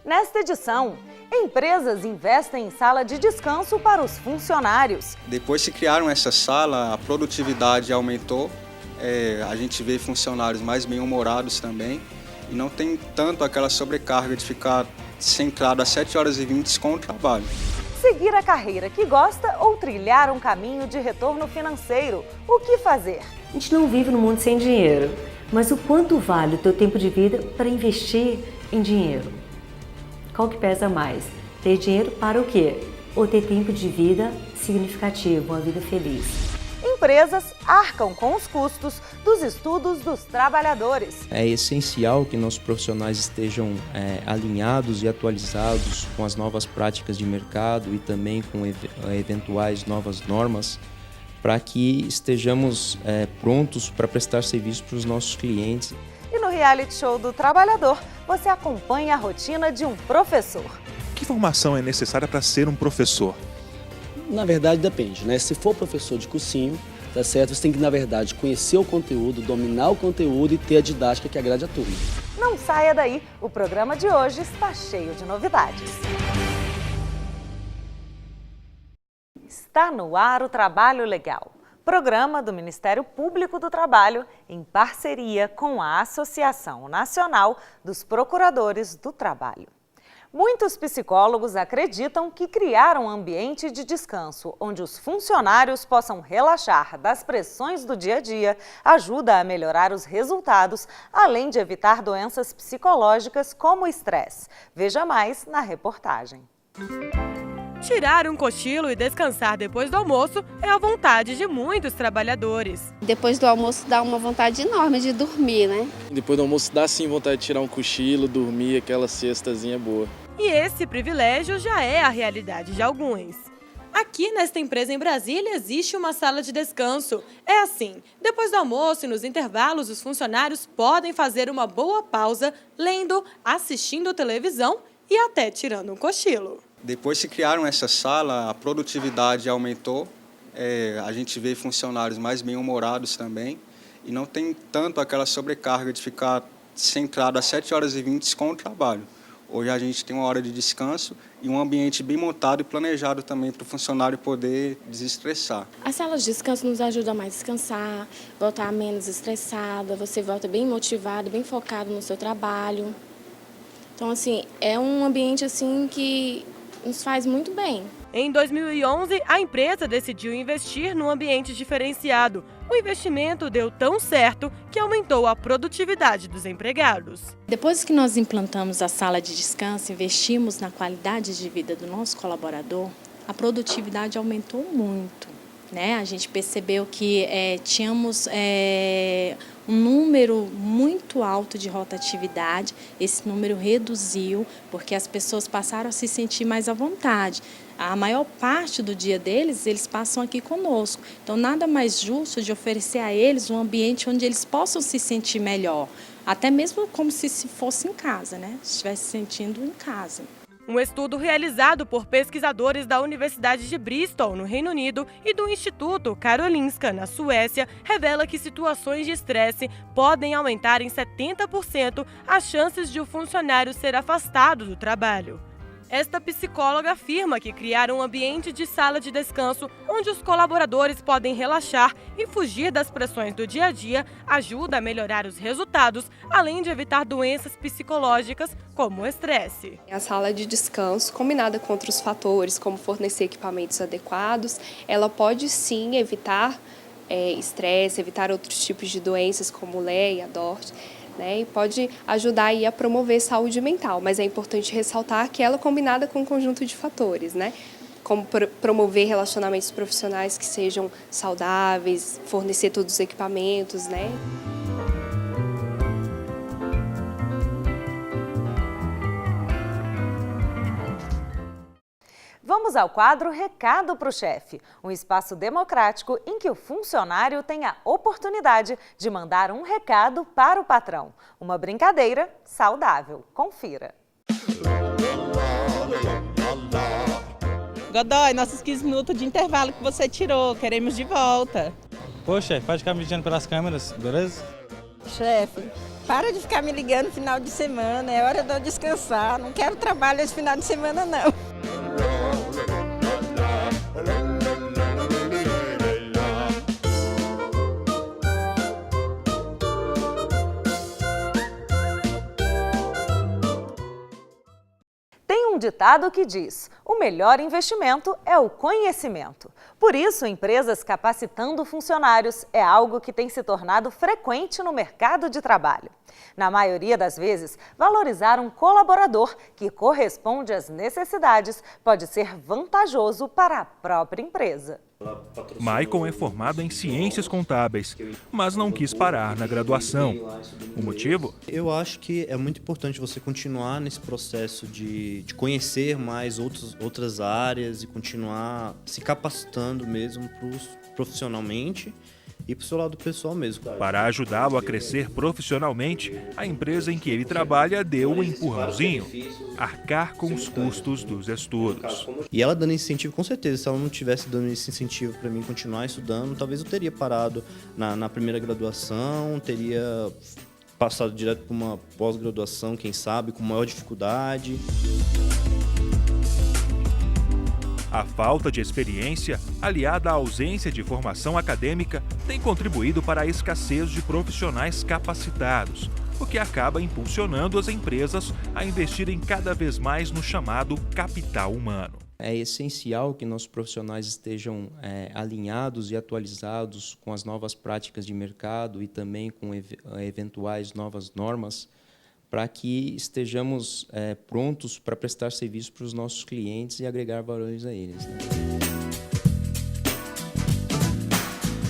Nesta edição, empresas investem em sala de descanso para os funcionários. Depois que criaram essa sala, a produtividade aumentou, a gente vê funcionários mais bem-humorados também e não tem tanto aquela sobrecarga de ficar centrado às 7h20 com o trabalho. Seguir a carreira que gosta ou trilhar um caminho de retorno financeiro, o que fazer? A gente não vive num mundo sem dinheiro, mas o quanto vale o teu tempo de vida para investir em dinheiro? Qual que pesa mais? Ter dinheiro para o quê? Ou ter tempo de vida significativo, uma vida feliz? Empresas arcam com os custos dos estudos dos trabalhadores. É essencial que nossos profissionais estejam alinhados e atualizados com as novas práticas de mercado e também com eventuais novas normas, para que estejamos prontos para prestar serviço para os nossos clientes. E no reality show do trabalhador, você acompanha a rotina de um professor. Que formação é necessária para ser um professor? Na verdade, depende, né? Se for professor de cursinho, tá certo? Você tem que, na verdade, conhecer o conteúdo, dominar o conteúdo e ter a didática que agrade a turma. Não saia daí, o programa de hoje está cheio de novidades. Está no ar o Trabalho Legal, programa do Ministério Público do Trabalho em parceria com a Associação Nacional dos Procuradores do Trabalho. Muitos psicólogos acreditam que criar um ambiente de descanso onde os funcionários possam relaxar das pressões do dia a dia ajuda a melhorar os resultados, além de evitar doenças psicológicas como o estresse. Veja mais na reportagem. Tirar um cochilo e descansar depois do almoço é a vontade de muitos trabalhadores. Depois do almoço dá uma vontade enorme de dormir, né? Depois do almoço dá sim vontade de tirar um cochilo, dormir, aquela siestazinha boa. E esse privilégio já é a realidade de alguns. Aqui nesta empresa em Brasília existe uma sala de descanso. É assim, depois do almoço e nos intervalos, os funcionários podem fazer uma boa pausa, lendo, assistindo televisão e até tirando um cochilo. Depois que criaram essa sala, a produtividade aumentou, a gente vê funcionários mais bem-humorados também e não tem tanto aquela sobrecarga de ficar centrado às 7h20 com o trabalho. Hoje a gente tem uma hora de descanso e um ambiente bem montado e planejado também para o funcionário poder desestressar. As salas de descanso nos ajudam a mais descansar, voltar menos estressada, você volta bem motivado, bem focado no seu trabalho. Então, assim, é um ambiente assim que nos faz muito bem. Em 2011, a empresa decidiu investir num ambiente diferenciado. O investimento deu tão certo que aumentou a produtividade dos empregados. Depois que nós implantamos a sala de descanso, investimos na qualidade de vida do nosso colaborador, a produtividade aumentou muito, né? A gente percebeu que tínhamos um número muito alto de rotatividade, esse número reduziu porque as pessoas passaram a se sentir mais à vontade. A maior parte do dia deles, eles passam aqui conosco. Então, nada mais justo de oferecer a eles um ambiente onde eles possam se sentir melhor, até mesmo como se fosse em casa, né? Se estivesse se sentindo em casa. Um estudo realizado por pesquisadores da Universidade de Bristol, no Reino Unido, e do Instituto Karolinska, na Suécia, revela que situações de estresse podem aumentar em 70% as chances de o funcionário ser afastado do trabalho. Esta psicóloga afirma que criar um ambiente de sala de descanso onde os colaboradores podem relaxar e fugir das pressões do dia a dia ajuda a melhorar os resultados, além de evitar doenças psicológicas como o estresse. A sala de descanso, combinada com outros fatores, como fornecer equipamentos adequados, ela pode sim evitar estresse, evitar outros tipos de doenças como o LEA e a DORT. Né, e pode ajudar aí a promover saúde mental, mas é importante ressaltar que ela é combinada com um conjunto de fatores, né, como promover relacionamentos profissionais que sejam saudáveis, fornecer todos os equipamentos, né. Vamos ao quadro Recado para o Chefe, um espaço democrático em que o funcionário tem a oportunidade de mandar um recado para o patrão. Uma brincadeira saudável. Confira. Godoy, nossos 15 minutos de intervalo que você tirou, queremos de volta. Poxa, pode ficar me mediando pelas câmeras, beleza? Chefe, Para de ficar me ligando no final de semana, é hora de eu descansar. Não quero trabalho esse final de semana, não. Tem um ditado que diz: o melhor investimento é o conhecimento. Por isso, empresas capacitando funcionários é algo que tem se tornado frequente no mercado de trabalho. Na maioria das vezes, valorizar um colaborador que corresponde às necessidades pode ser vantajoso para a própria empresa. Maicon é formado em Ciências Contábeis, mas não quis parar na graduação. O motivo? Eu acho que é muito importante você continuar nesse processo de conhecer mais outras áreas e continuar se capacitando mesmo profissionalmente e para o seu lado pessoal mesmo. Para ajudá-lo a crescer profissionalmente, a empresa em que ele trabalha deu um empurrãozinho: arcar com os custos dos estudos. E ela dando incentivo, com certeza, se ela não tivesse dando esse incentivo para mim continuar estudando, talvez eu teria parado na primeira graduação, teria passado direto para uma pós-graduação, quem sabe, com maior dificuldade. A falta de experiência, aliada à ausência de formação acadêmica, tem contribuído para a escassez de profissionais capacitados, o que acaba impulsionando as empresas a investirem cada vez mais no chamado capital humano. É essencial que nossos profissionais estejam alinhados e atualizados com as novas práticas de mercado e também com eventuais novas normas, para que estejamos prontos para prestar serviço para os nossos clientes e agregar valores a eles.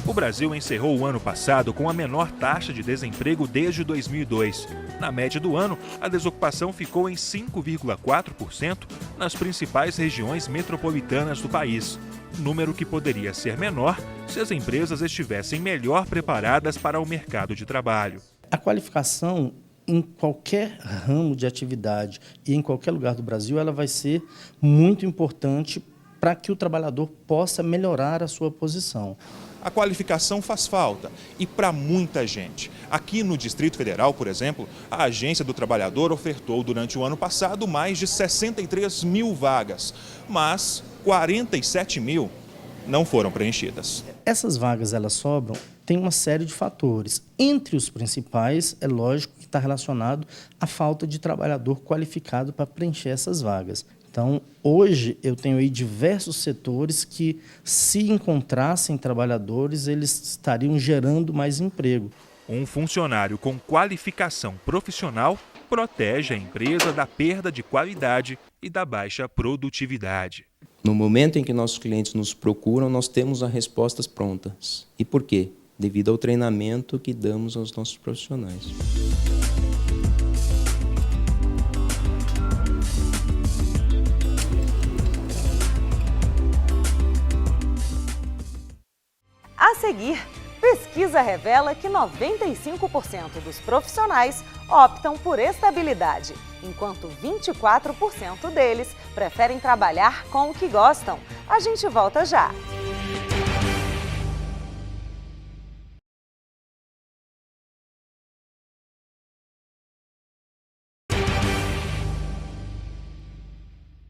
O Brasil encerrou o ano passado com a menor taxa de desemprego desde 2002. Na média do ano, a desocupação ficou em 5,4% nas principais regiões metropolitanas do país, número que poderia ser menor se as empresas estivessem melhor preparadas para o mercado de trabalho. A qualificação em qualquer ramo de atividade e em qualquer lugar do Brasil, ela vai ser muito importante para que o trabalhador possa melhorar a sua posição. A qualificação faz falta, e para muita gente. Aqui no Distrito Federal, por exemplo, a Agência do Trabalhador ofertou durante o ano passado mais de 63 mil vagas, mas 47 mil não foram preenchidas. Essas vagas, elas sobram, tem uma série de fatores. Entre os principais, é lógico que está relacionado à falta de trabalhador qualificado para preencher essas vagas. Então, hoje, eu tenho aí diversos setores que, se encontrassem trabalhadores, eles estariam gerando mais emprego. Um funcionário com qualificação profissional protege a empresa da perda de qualidade e da baixa produtividade. No momento em que nossos clientes nos procuram, nós temos as respostas prontas. E por quê? Devido ao treinamento que damos aos nossos profissionais. A seguir, pesquisa revela que 95% dos profissionais optam por estabilidade, enquanto 24% deles preferem trabalhar com o que gostam. A gente volta já!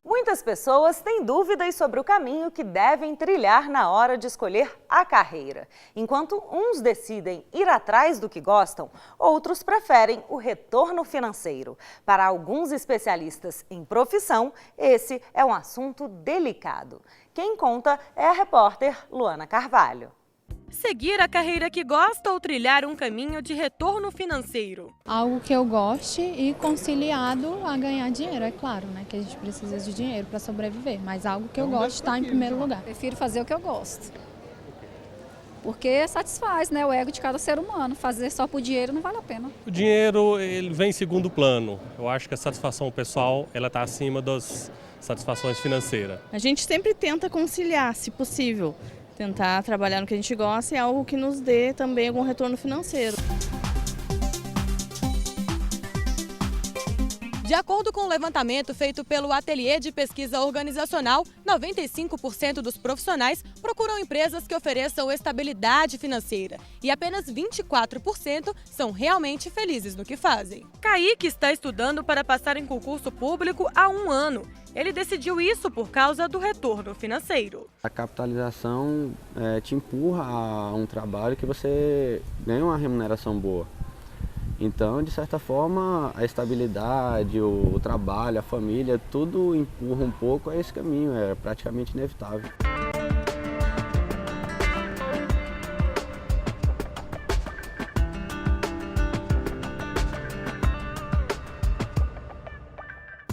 Muitas pessoas têm dúvidas sobre o caminho que devem trilhar na hora de escolher a carreira. Enquanto uns decidem ir atrás do que gostam, outros preferem o retorno financeiro. Para alguns especialistas em profissão, esse é um assunto delicado. Quem conta é a repórter Luana Carvalho. Seguir a carreira que gosta ou trilhar um caminho de retorno financeiro? Algo que eu goste e conciliado a ganhar dinheiro, é claro, né? Que a gente precisa de dinheiro para sobreviver, mas algo que eu gosto está em primeiro lugar. Prefiro fazer o que eu gosto, porque satisfaz, né, o ego de cada ser humano. Fazer só por dinheiro não vale a pena. O dinheiro, ele vem em segundo plano. Eu acho que a satisfação pessoal, ela está acima das satisfações financeiras. A gente sempre tenta conciliar, se possível. Tentar trabalhar no que a gente gosta é algo que nos dê também algum retorno financeiro. De acordo com o levantamento feito pelo Ateliê de Pesquisa Organizacional, 95% dos profissionais procuram empresas que ofereçam estabilidade financeira e apenas 24% são realmente felizes no que fazem. Kaique está estudando para passar em concurso público há 1 ano. Ele decidiu isso por causa do retorno financeiro. A capitalização te empurra a um trabalho que você ganha uma remuneração boa. Então, de certa forma, a estabilidade, o trabalho, a família, tudo empurra um pouco a esse caminho, é praticamente inevitável.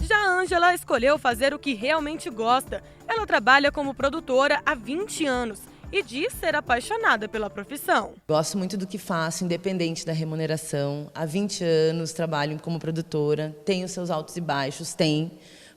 Já a Ângela escolheu fazer o que realmente gosta. Ela trabalha como produtora há 20 anos. E diz ser apaixonada pela profissão. Gosto muito do que faço, independente da remuneração. Há 20 anos trabalho como produtora, tenho seus altos e baixos,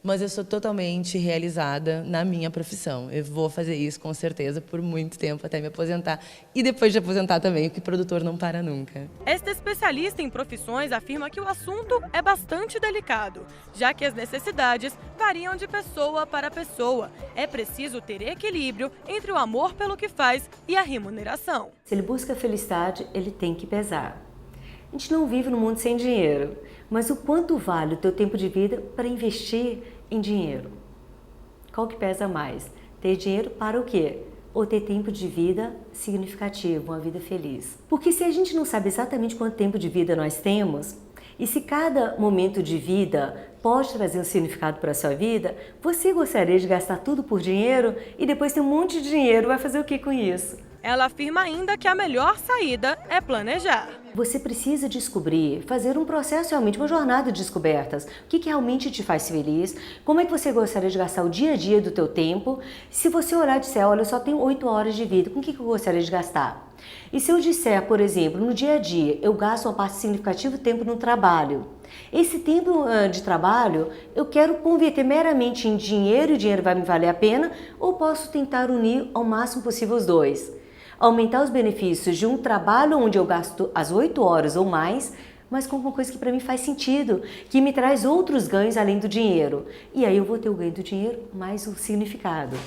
mas eu sou totalmente realizada na minha profissão. Eu vou fazer isso com certeza por muito tempo, até me aposentar. E depois de aposentar também, porque produtor não para nunca. Esta especialista em profissões afirma que o assunto é bastante delicado, já que as necessidades variam de pessoa para pessoa. É preciso ter equilíbrio entre o amor pelo que faz e a remuneração. Se ele busca a felicidade, ele tem que pesar. A gente não vive num mundo sem dinheiro, mas o quanto vale o teu tempo de vida para investir em dinheiro? Qual que pesa mais? Ter dinheiro para o quê? Ou ter tempo de vida significativo, uma vida feliz? Porque se a gente não sabe exatamente quanto tempo de vida nós temos, e se cada momento de vida pode trazer um significado para a sua vida, você gostaria de gastar tudo por dinheiro e depois ter um monte de dinheiro, vai fazer o que com isso? Ela afirma ainda que a melhor saída é planejar. Você precisa descobrir, fazer um processo realmente, uma jornada de descobertas. O que realmente te faz feliz? Como é que você gostaria de gastar o dia a dia do teu tempo? Se você olhar e disser, olha, eu só tenho 8 horas de vida, com o que eu gostaria de gastar? E se eu disser, por exemplo, no dia a dia, eu gasto uma parte significativa do tempo no trabalho. Esse tempo de trabalho eu quero converter meramente em dinheiro, e o dinheiro vai me valer a pena, ou posso tentar unir ao máximo possível os dois? Aumentar os benefícios de um trabalho onde eu gasto as 8 horas ou mais, mas com uma coisa que para mim faz sentido, que me traz outros ganhos além do dinheiro. E aí eu vou ter o ganho do dinheiro mais o significado.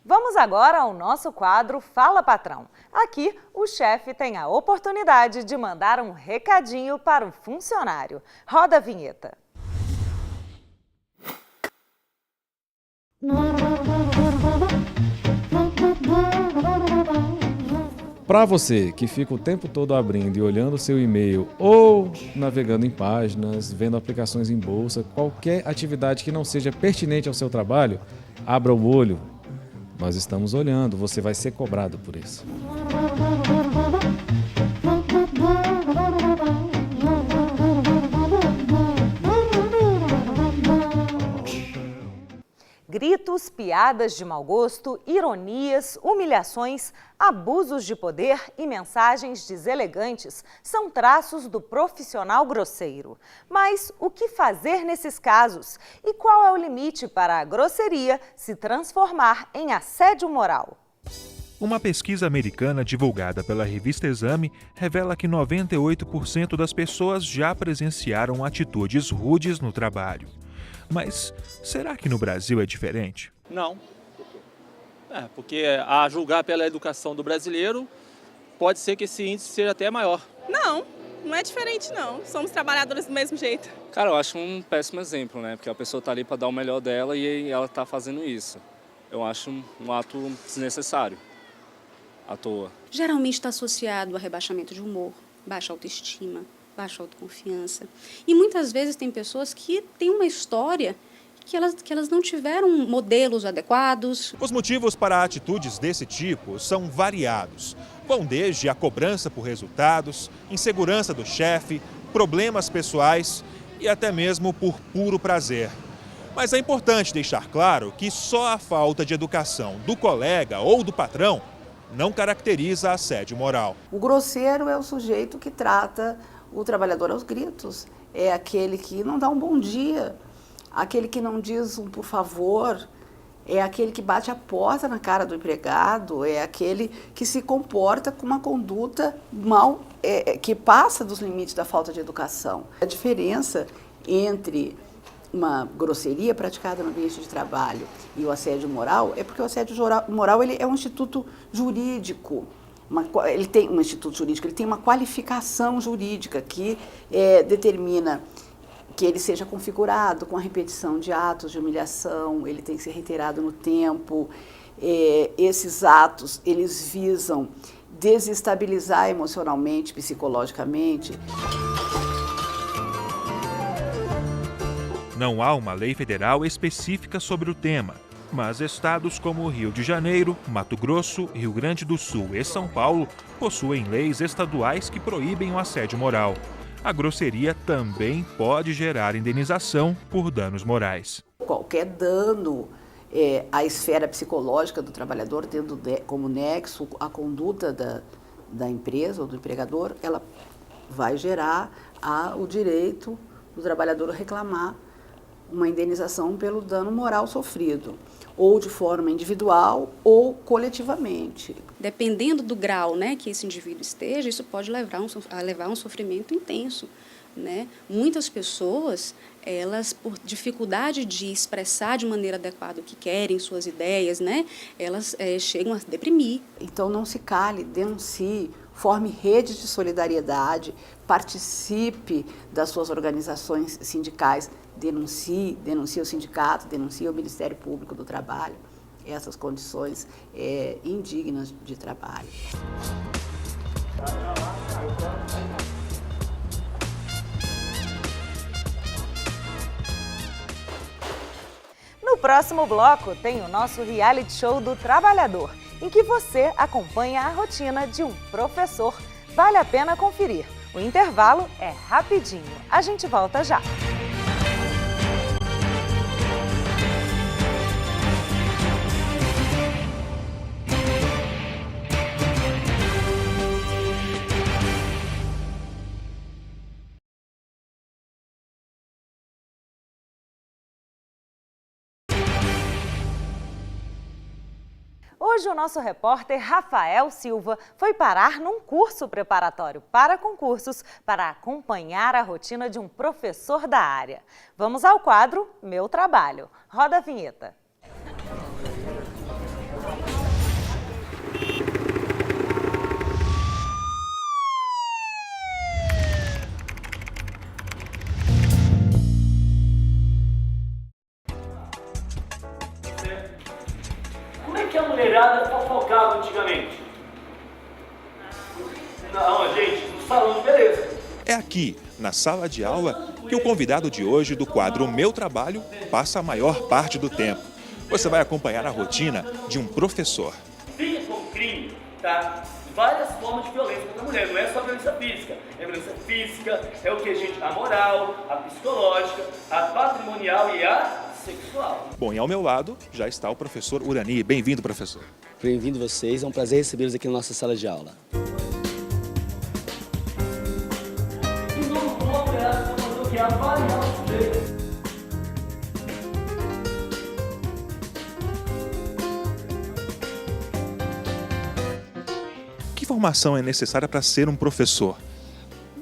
Vamos agora ao nosso quadro Fala Patrão. Aqui, o chefe tem a oportunidade de mandar um recadinho para o funcionário. Roda a vinheta. Para você que fica o tempo todo abrindo e olhando o seu e-mail ou navegando em páginas, vendo aplicações em bolsa, qualquer atividade que não seja pertinente ao seu trabalho, abra o olho. Nós estamos olhando, você vai ser cobrado por isso. Gritos, piadas de mau gosto, ironias, humilhações, abusos de poder e mensagens deselegantes são traços do profissional grosseiro. Mas o que fazer nesses casos? E qual é o limite para a grosseria se transformar em assédio moral? Uma pesquisa americana divulgada pela revista Exame revela que 98% das pessoas já presenciaram atitudes rudes no trabalho. Mas será que no Brasil é diferente? Não. Porque a julgar pela educação do brasileiro, pode ser que esse índice seja até maior. Não é diferente não. Somos trabalhadores do mesmo jeito. Cara, eu acho um péssimo exemplo, né? Porque a pessoa está ali para dar o melhor dela e ela está fazendo isso. Eu acho um ato desnecessário, à toa. Geralmente está associado a rebaixamento de humor, baixa autoestima, baixa autoconfiança. E muitas vezes tem pessoas que têm uma história que elas não tiveram modelos adequados. Os motivos para atitudes desse tipo são variados. Vão desde a cobrança por resultados, insegurança do chefe, problemas pessoais e até mesmo por puro prazer. Mas é importante deixar claro que só a falta de educação do colega ou do patrão não caracteriza assédio moral. O grosseiro é o sujeito que trata o trabalhador aos gritos, é aquele que não dá um bom dia, aquele que não diz um por favor, é aquele que bate a porta na cara do empregado, é aquele que se comporta com uma conduta mal, que passa dos limites da falta de educação. A diferença entre uma grosseria praticada no ambiente de trabalho e o assédio moral é porque o assédio moral ele é um instituto jurídico. Ele tem um instituto jurídico, ele tem uma qualificação jurídica que determina que ele seja configurado com a repetição de atos de humilhação, ele tem que ser reiterado no tempo. Esses atos, eles visam desestabilizar emocionalmente, psicologicamente. Não há uma lei federal específica sobre o tema, mas estados como o Rio de Janeiro, Mato Grosso, Rio Grande do Sul e São Paulo possuem leis estaduais que proíbem o assédio moral. A grosseria também pode gerar indenização por danos morais. Qualquer dano à esfera psicológica do trabalhador, tendo como nexo a conduta da empresa ou do empregador, ela vai gerar o direito do trabalhador reclamar uma indenização pelo dano moral sofrido, ou de forma individual ou coletivamente. Dependendo do grau, né, que esse indivíduo esteja, isso pode levar a um sofrimento intenso, né? Muitas pessoas, elas, por dificuldade de expressar de maneira adequada o que querem, suas ideias, né, elas chegam a deprimir. Então não se cale, denuncie, forme redes de solidariedade, participe das suas organizações sindicais, denuncie o sindicato, denuncie o Ministério Público do Trabalho, essas condições indignas de trabalho. No próximo bloco tem o nosso reality show do trabalhador, em que você acompanha a rotina de um professor. Vale a pena conferir. O intervalo é rapidinho. A gente volta já. Hoje o nosso repórter Rafael Silva foi parar num curso preparatório para concursos para acompanhar a rotina de um professor da área. Vamos ao quadro Meu Trabalho. Roda a vinheta. Como é que a mulherada fofocava antigamente? Não, gente, no salão de beleza. É aqui, na sala de aula, que o convidado de hoje do quadro Meu Trabalho passa a maior parte do tempo. Você vai acompanhar a rotina de um professor. Fica como crime, tá? Várias formas de violência contra a mulher, não é só violência física. É violência física, é o que, gente? A moral, a psicológica, a patrimonial e a sexual. Bom, e ao meu lado já está o professor Urani. Bem-vindo, professor. Bem-vindo vocês, é um prazer recebê-los aqui na nossa sala de aula. E no bloco ela mandou que avaliar o sujeito. Que formação é necessária para ser um professor?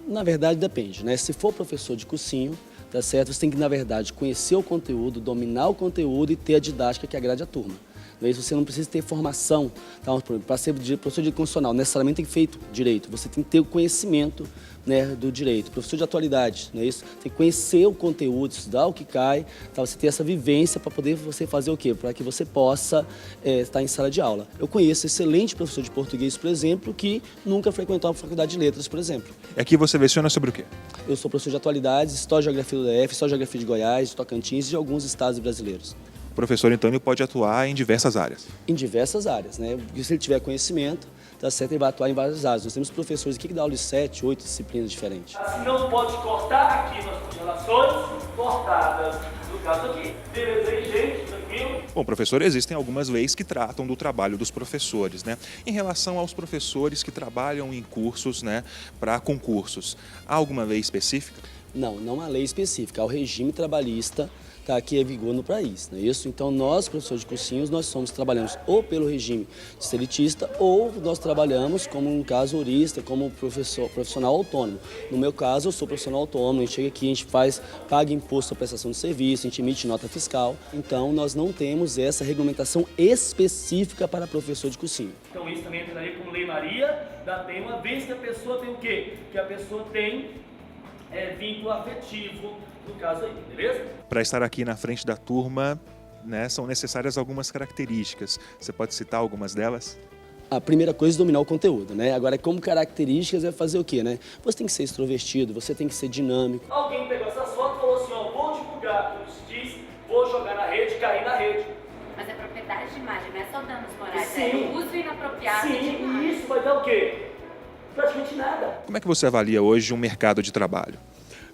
Na verdade, depende, né? Se for professor de cursinho, tá certo? Você tem que, na verdade, conhecer o conteúdo, dominar o conteúdo e ter a didática que agrade a turma. Não é isso? Você não precisa ter formação, tá? Para ser professor de constitucional, necessariamente tem que feito direito. Você tem que ter o conhecimento, né, do direito. Professor de atualidade, não é isso? Tem que conhecer o conteúdo, estudar o que cai, tá? Você ter essa vivência para poder você fazer o quê? Para que você possa estar em sala de aula. Eu conheço excelente professor de português, por exemplo, que nunca frequentou a faculdade de letras, por exemplo. E aqui você leciona sobre o quê? Eu sou professor de atualidades, História e Geografia do DF, História e Geografia de Goiás, de Tocantins e de alguns estados brasileiros. O professor, então, ele pode atuar em diversas áreas. Em diversas áreas, né? Porque se ele tiver conhecimento, tá certo, ele vai atuar em várias áreas. Nós temos professores aqui que dão aula de 7, 8 disciplinas diferentes. Assim não pode cortar aqui nas relações cortadas. No caso aqui, beleza aí, gente, tranquilo? Bom, professor, existem algumas leis que tratam do trabalho dos professores, né? Em relação aos professores que trabalham em cursos, né, para concursos, há alguma lei específica? Não, não há lei específica. Há o regime trabalhista, que é vigor no país, não é isso? Então nós, professores de cursinhos, trabalhamos ou pelo regime de seletista ou nós trabalhamos como, no caso, horista, como profissional autônomo. No meu caso, eu sou profissional autônomo, a gente chega aqui, a gente paga imposto à prestação de serviço, a gente emite nota fiscal, então nós não temos essa regulamentação específica para professor de cursinho. Então isso também entra aí como Lei Maria da Penha, uma vez que a pessoa tem o quê? Que a pessoa tem vínculo afetivo, no caso aí, beleza? Para estar aqui na frente da turma, né, são necessárias algumas características. Você pode citar algumas delas? A primeira coisa é dominar o conteúdo, né? Agora, como características, é fazer o quê, né? Você tem que ser extrovertido, você tem que ser dinâmico. Alguém pegou essas fotos e falou assim, ó, vou divulgar, como se diz, vou jogar na rede, cair na rede. Mas é propriedade de imagem, não é só danos morais, Sim. é o uso inapropriado de Sim, imagem. e isso vai dar o quê? Praticamente nada. Como é que você avalia hoje um mercado de trabalho?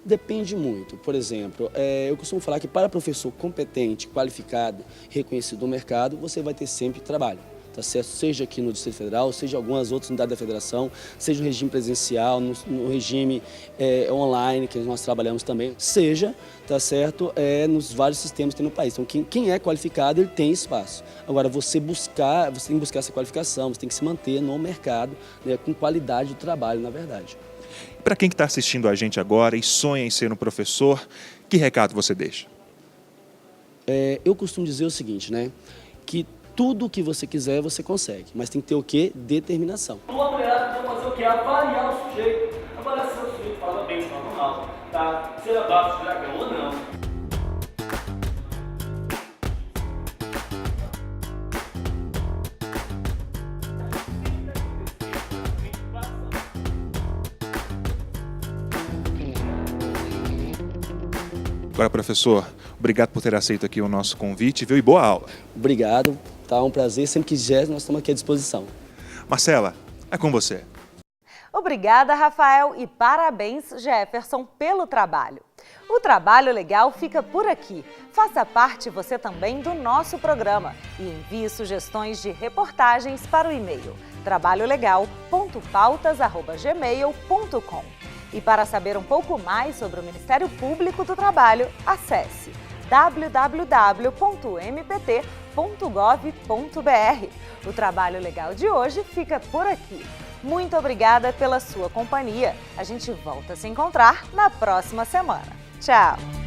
Depende muito. Por exemplo, eu costumo falar que para professor competente, qualificado, reconhecido no mercado, você vai ter sempre trabalho, tá certo? Seja aqui no Distrito Federal, seja em algumas outras unidades da Federação, seja no regime presencial, no regime online, que nós trabalhamos também, seja, tá certo, nos vários sistemas que tem no país. Então, quem é qualificado, ele tem espaço. Agora, você tem que buscar essa qualificação, você tem que se manter no mercado, né, com qualidade de trabalho, na verdade. Para quem está assistindo a gente agora e sonha em ser um professor, que recado você deixa? Eu costumo dizer o seguinte, né? Que tudo o que você quiser, você consegue. Mas tem que ter o quê? Determinação. Uma mulher tem que fazer o quê? Avaliar o sujeito. Avaliar se o sujeito fala bem, fala mal, tá? Se ele é baixo de dragão ou não. Agora, professor, obrigado por ter aceito aqui o nosso convite, viu? E boa aula. Obrigado, tá um prazer. Sempre que quiser, nós estamos aqui à disposição. Marcela, é com você. Obrigada, Rafael, e parabéns, Jefferson, pelo trabalho. O Trabalho Legal fica por aqui. Faça parte você também do nosso programa e envie sugestões de reportagens para o e-mail trabalholegal.pautas@gmail.com. E para saber um pouco mais sobre o Ministério Público do Trabalho, acesse www.mpt.gov.br. O Trabalho Legal de hoje fica por aqui. Muito obrigada pela sua companhia. A gente volta a se encontrar na próxima semana. Tchau!